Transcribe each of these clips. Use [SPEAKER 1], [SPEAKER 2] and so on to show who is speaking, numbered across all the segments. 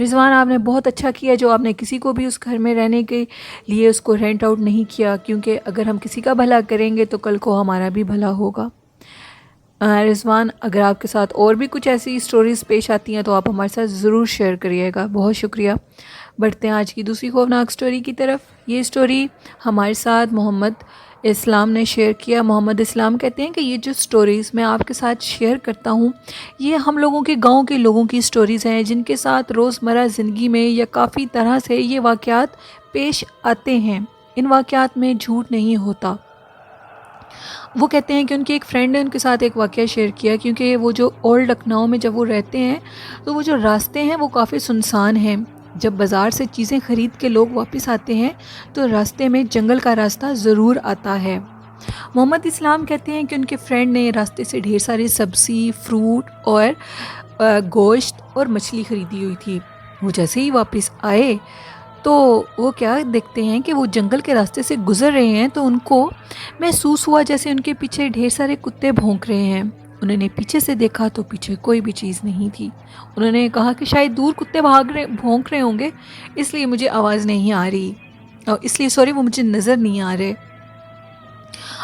[SPEAKER 1] رضوان آپ نے بہت اچھا کیا جو آپ نے کسی کو بھی اس گھر میں رہنے کے لیے اس کو رینٹ آؤٹ نہیں کیا، کیونکہ اگر ہم کسی کا بھلا کریں گے تو کل کو ہمارا بھی بھلا ہوگا۔ رضوان، اگر آپ کے ساتھ اور بھی کچھ ایسی سٹوریز پیش آتی ہیں تو آپ ہمارے ساتھ ضرور شیئر کریے گا۔ بہت شکریہ۔ بڑھتے ہیں آج کی دوسری خوفناک سٹوری کی طرف۔ یہ سٹوری ہمارے ساتھ محمد اسلام نے شیئر کیا۔ محمد اسلام کہتے ہیں کہ یہ جو سٹوریز میں آپ کے ساتھ شیئر کرتا ہوں یہ ہم لوگوں کے گاؤں کے لوگوں کی سٹوریز ہیں جن کے ساتھ روزمرہ زندگی میں یا کافی طرح سے یہ واقعات پیش آتے ہیں۔ ان واقعات میں جھوٹ نہیں ہوتا۔ وہ کہتے ہیں کہ ان کی ایک فرینڈ نے ان کے ساتھ ایک واقعہ شیئر کیا، کیونکہ وہ جو اولڈ لکھنؤ میں جب وہ رہتے ہیں تو وہ جو راستے ہیں وہ کافی سنسان ہیں۔ جب بازار سے چیزیں خرید کے لوگ واپس آتے ہیں تو راستے میں جنگل کا راستہ ضرور آتا ہے۔ محمد اسلام کہتے ہیں کہ ان کے فرینڈ نے راستے سے ڈھیر ساری سبزی، فروٹ اور گوشت اور مچھلی خریدی ہوئی تھی۔ وہ جیسے ہی واپس آئے تو وہ کیا دیکھتے ہیں کہ وہ جنگل کے راستے سے گزر رہے ہیں تو ان کو محسوس ہوا جیسے ان کے پیچھے ڈھیر سارے کتے بھونک رہے ہیں۔ انہوں نے پیچھے سے دیکھا تو پیچھے کوئی بھی چیز نہیں تھی۔ انہوں نے کہا کہ شاید دور کتے بھونک رہے ہوں گے، اس لیے مجھے آواز نہیں آ رہی، اور اس لیے سوری وہ مجھے نظر نہیں آ رہے۔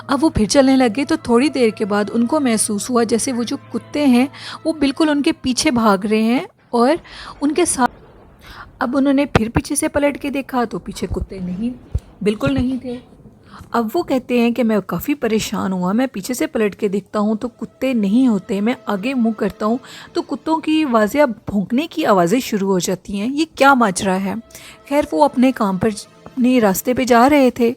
[SPEAKER 1] اب وہ پھر چلنے لگے تو تھوڑی دیر کے بعد ان کو محسوس ہوا جیسے وہ جو کتے ہیں وہ بالکل ان کے پیچھے بھاگ رہے ہیں اور ان کے ساتھ۔ اب انہوں نے پھر پیچھے سے پلٹ کے دیکھا تو پیچھے کتے بالکل نہیں تھے۔ اب وہ کہتے ہیں کہ میں کافی پریشان ہوا، میں پیچھے سے پلٹ کے دیکھتا ہوں تو کتے نہیں ہوتے، میں آگے منہ کرتا ہوں تو کتوں کی واضح بھونکنے کی آوازیں شروع ہو جاتی ہیں۔ یہ کیا ماجرا ہے؟ خیر وہ اپنے کام پر اپنے راستے پہ جا رہے تھے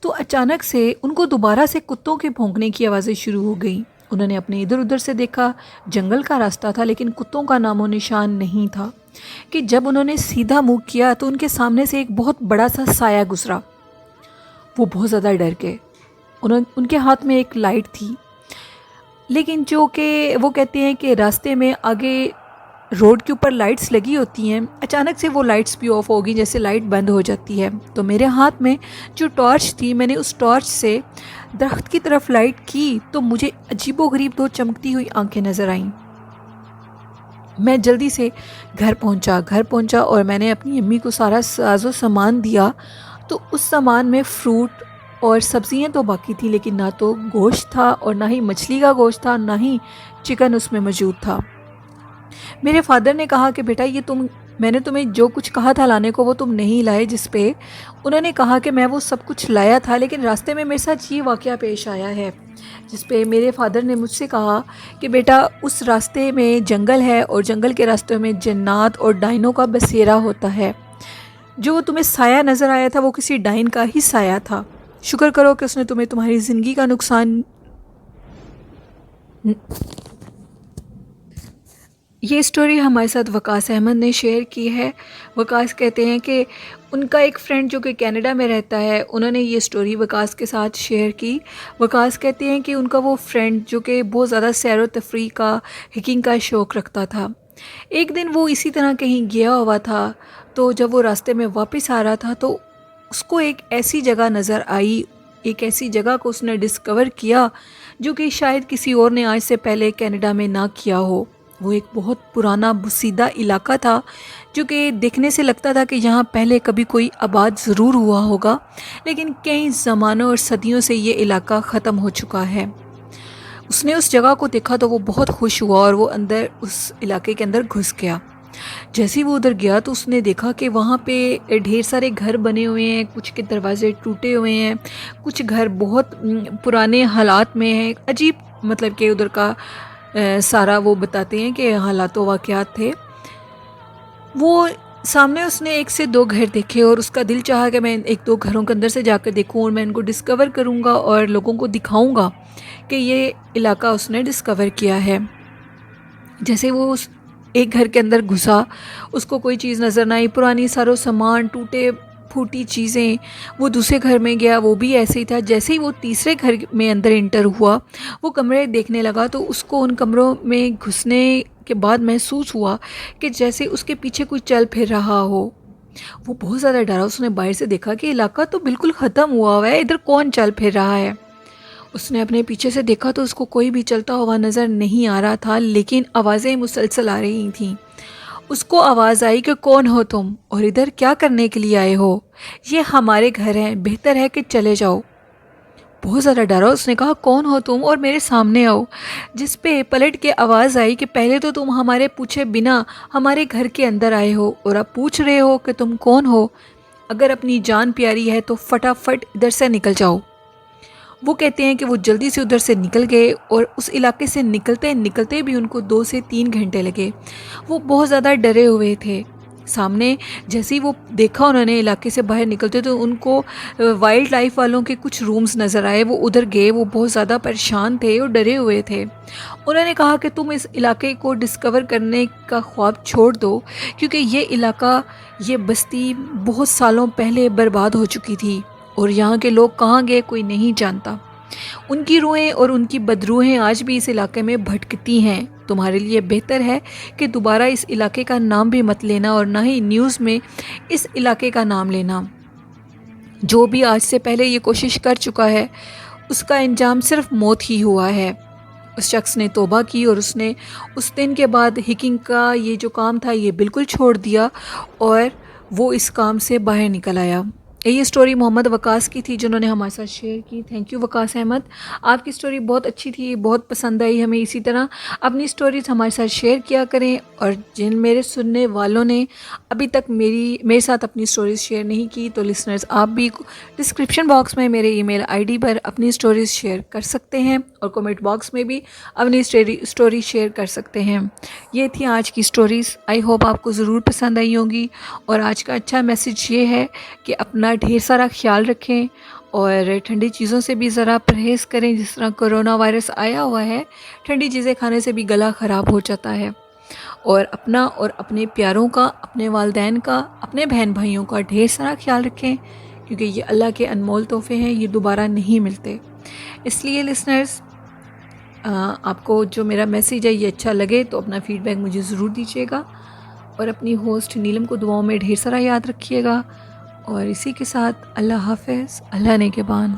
[SPEAKER 1] تو اچانک سے ان کو دوبارہ سے کتوں کے بھونکنے کی آوازیں شروع ہو گئیں۔ انہوں نے اپنے ادھر ادھر سے دیکھا، جنگل کا راستہ تھا لیکن کتوں کا نام و نشان نہیں تھا، کہ جب انہوں نے سیدھا منہ کیا تو ان کے سامنے سے ایک بہت بڑا سا سایہ گزرا۔ وہ بہت زیادہ ڈر گئے۔ ان کے ہاتھ میں ایک لائٹ تھی، لیکن جو کہ وہ کہتے ہیں کہ راستے میں آگے روڈ کے اوپر لائٹس لگی ہوتی ہیں، اچانک سے وہ لائٹس بھی آف ہو گئی، جیسے لائٹ بند ہو جاتی ہے۔ تو میرے ہاتھ میں جو ٹارچ تھی، میں نے اس ٹارچ سے درخت کی طرف لائٹ کی تو مجھے عجیب و غریب دو چمکتی ہوئی آنکھیں نظر آئیں۔ میں جلدی سے گھر پہنچا اور میں نے اپنی امی کو سارا ساز و سامان دیا۔ تو اس سامان میں فروٹ اور سبزیاں تو باقی تھی، لیکن نہ تو گوشت تھا اور نہ ہی مچھلی کا گوشت تھا، نہ ہی چکن اس میں موجود تھا۔ میرے فادر نے کہا کہ بیٹا یہ میں نے تمہیں جو کچھ کہا تھا لانے کو وہ تم نہیں لائے، جس پہ انہوں نے کہا کہ میں وہ سب کچھ لایا تھا، لیکن راستے میں میرے ساتھ یہ واقعہ پیش آیا ہے، جس پہ میرے فادر نے مجھ سے کہا کہ بیٹا اس راستے میں جنگل ہے اور جنگل کے راستے میں جنات اور ڈائنوں کا بسیرا ہوتا ہے۔ جو تمہیں سایہ نظر آیا تھا وہ کسی ڈائن کا ہی سایہ تھا۔ شکر کرو کہ اس نے تمہیں تمہاری زندگی کا نقصان۔ یہ سٹوری ہمارے ساتھ وقاص احمد نے شیئر کی ہے۔ وقاص کہتے ہیں کہ ان کا ایک فرینڈ جو کہ کینیڈا میں رہتا ہے، انہوں نے یہ سٹوری وقاص کے ساتھ شیئر کی۔ وقاص کہتے ہیں کہ ان کا وہ فرینڈ جو کہ بہت زیادہ سیر و تفریح کا، ہیکنگ کا شوق رکھتا تھا، ایک دن وہ اسی طرح کہیں گیا ہوا تھا، تو جب وہ راستے میں واپس آ رہا تھا تو اس کو ایک ایسی جگہ نظر آئی، ایک ایسی جگہ کو اس نے ڈسکور کیا جو کہ شاید کسی اور نے آج سے پہلے کینیڈا میں نہ کیا ہو۔ وہ ایک بہت پرانا بسیدہ علاقہ تھا جو کہ دیکھنے سے لگتا تھا کہ یہاں پہلے کبھی کوئی آباد ضرور ہوا ہوگا، لیکن کئی زمانوں اور صدیوں سے یہ علاقہ ختم ہو چکا ہے۔ اس نے اس جگہ کو دیکھا تو وہ بہت خوش ہوا اور وہ اس علاقے کے اندر گھس گیا۔ جیسے ہی وہ ادھر گیا تو اس نے دیکھا کہ وہاں پہ ڈھیر سارے گھر بنے ہوئے ہیں، کچھ کے دروازے ٹوٹے ہوئے ہیں، کچھ گھر بہت پرانے حالات میں ہیں۔ عجیب مطلب کہ ادھر کا سارا وہ بتاتے ہیں کہ حالات و واقعات تھے۔ وہ سامنے اس نے ایک سے دو گھر دیکھے اور اس کا دل چاہا کہ میں ایک دو گھروں کے اندر سے جا کر دیکھوں اور میں ان کو ڈسکور کروں گا اور لوگوں کو دکھاؤں گا کہ یہ علاقہ اس نے ڈسکور کیا ہے۔ جیسے وہ اس ایک گھر کے اندر گھسا، اس کو کوئی چیز نظر نہ آئی، پرانی سارو سامان، ٹوٹے پھوٹی چیزیں۔ وہ دوسرے گھر میں گیا، وہ بھی ایسے ہی تھا۔ جیسے ہی وہ تیسرے گھر میں اندر انٹر ہوا، وہ کمرے دیکھنے لگا تو اس کو ان کمروں میں گھسنے کے بعد محسوس ہوا کہ جیسے اس کے پیچھے کوئی چل پھر رہا ہو۔ وہ بہت زیادہ ڈرا۔ اس نے باہر سے دیکھا کہ علاقہ تو بالکل ختم ہوا ہے، ادھر کون چل پھر رہا ہے۔ اس نے اپنے پیچھے سے دیکھا تو اس کو کوئی بھی چلتا ہوا نظر نہیں آ رہا تھا، لیکن آوازیں مسلسل آ رہی تھیں اس کو آواز آئی کہ کون ہو تم اور ادھر کیا کرنے کے لیے آئے ہو؟ یہ ہمارے گھر ہیں، بہتر ہے کہ چلے جاؤ۔ بہت زیادہ ڈرا، اس نے کہا کون ہو تم اور میرے سامنے آؤ، جس پہ پلٹ کے آواز آئی کہ پہلے تو تم ہمارے پوچھے بنا ہمارے گھر کے اندر آئے ہو اور اب پوچھ رہے ہو کہ تم کون ہو؟ اگر اپنی جان پیاری ہے تو فٹافٹ ادھر سے نکل جاؤ۔ وہ کہتے ہیں کہ وہ جلدی سے ادھر سے نکل گئے اور اس علاقے سے نکلتے نکلتے بھی ان کو 2 سے 3 گھنٹے لگے۔ وہ بہت زیادہ ڈرے ہوئے تھے۔ سامنے جیسے ہی وہ دیکھا انہوں نے علاقے سے باہر نکلتے تو ان کو وائلڈ لائف والوں کے کچھ رومز نظر آئے۔ وہ ادھر گئے، وہ بہت زیادہ پریشان تھے اور ڈرے ہوئے تھے۔ انہوں نے کہا کہ تم اس علاقے کو ڈسکور کرنے کا خواب چھوڑ دو، کیونکہ یہ علاقہ، یہ بستی بہت سالوں پہلے برباد ہو چکی تھی اور یہاں کے لوگ کہاں گئے کوئی نہیں جانتا۔ ان کی روحیں اور ان کی بدروحیں آج بھی اس علاقے میں بھٹکتی ہیں۔ تمہارے لیے بہتر ہے کہ دوبارہ اس علاقے کا نام بھی مت لینا اور نہ ہی نیوز میں اس علاقے کا نام لینا۔ جو بھی آج سے پہلے یہ کوشش کر چکا ہے اس کا انجام صرف موت ہی ہوا ہے۔ اس شخص نے توبہ کی اور اس نے اس دن کے بعد ہیکنگ کا یہ جو کام تھا یہ بالکل چھوڑ دیا اور وہ اس کام سے باہر نکل آیا۔ یہ سٹوری محمد وقاص کی تھی جنہوں نے ہمارے ساتھ شیئر کی۔ تھینک یو وقاص احمد، آپ کی سٹوری بہت اچھی تھی، بہت پسند آئی ہمیں۔ اسی طرح اپنی سٹوریز ہمارے ساتھ شیئر کیا کریں، اور جن میرے سننے والوں نے ابھی تک میرے ساتھ اپنی سٹوریز شیئر نہیں کی تو لسنرز آپ بھی ڈسکرپشن باکس میں میرے ای میل آئی ڈی پر اپنی سٹوریز شیئر کر سکتے ہیں اور کومنٹ باکس میں بھی اپنی سٹوری شیئر کر سکتے ہیں۔ یہ تھی آج کی سٹوریز، آئی ہوپ آپ کو ضرور پسند آئی ہوں گی۔ اور آج کا اچھا میسیج یہ ہے کہ اپنا ڈھیر سارا خیال رکھیں اور ٹھنڈی چیزوں سے بھی ذرا پرہیز کریں۔ جس طرح کرونا وائرس آیا ہوا ہے، ٹھنڈی چیزیں کھانے سے بھی گلا خراب ہو جاتا ہے۔ اور اپنا اور اپنے پیاروں کا، اپنے والدین کا، اپنے بہن بھائیوں کا ڈھیر سارا خیال رکھیں، کیونکہ یہ اللہ کے انمول تحفے ہیں، یہ دوبارہ نہیں ملتے۔ اس لیے لسنرز، آپ کو جو میرا میسیج ہے یہ اچھا لگے تو اپنا فیڈ بیک مجھے ضرور دیجیے گا، اور اپنی ہوسٹ نیلم کو دعاؤں میں ڈھیر سارا یاد رکھیے گا۔ اور اسی کے ساتھ اللہ حافظ، اللہ نگہبان۔